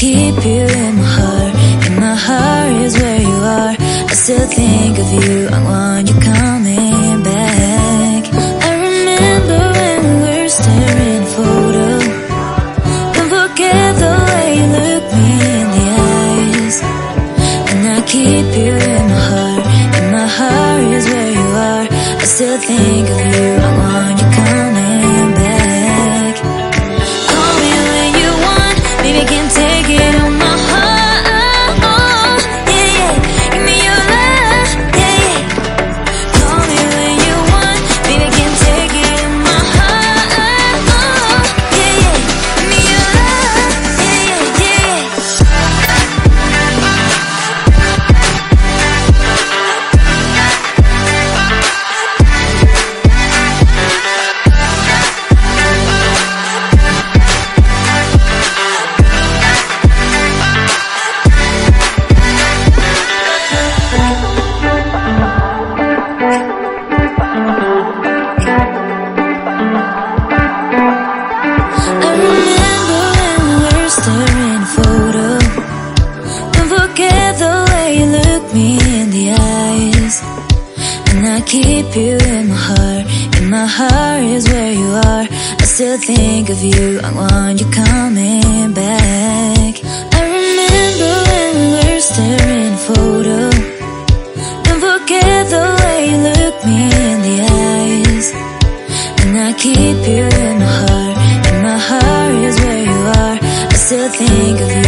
keep you in my heart. And my heart is where you are. I still think of you, I want you coming back. I remember when we were staring at a photo. Don't forget the way you look me in the eyes. And I keep you in my heart. And my heart is where you are. I still think of you, I want you coming back. Call me when you want, baby, I can't take it on my heart. Yeah, yeah, give me your love, yeah, yeah. Call me when you want, baby, I can't take it on my heart. Yeah, yeah, give me your love, yeah, yeah, yeah. I remember when we were staring at a photo. Don't forget the way you look me in the eyes. And I keep you in my heart. And my heart is where you are. I still think of you, I want you coming back. I remember when we were staring at a photo. Don't forget the way you look me in the eyes. And I keep you in my heart. And my heart is where you are. I still think of you.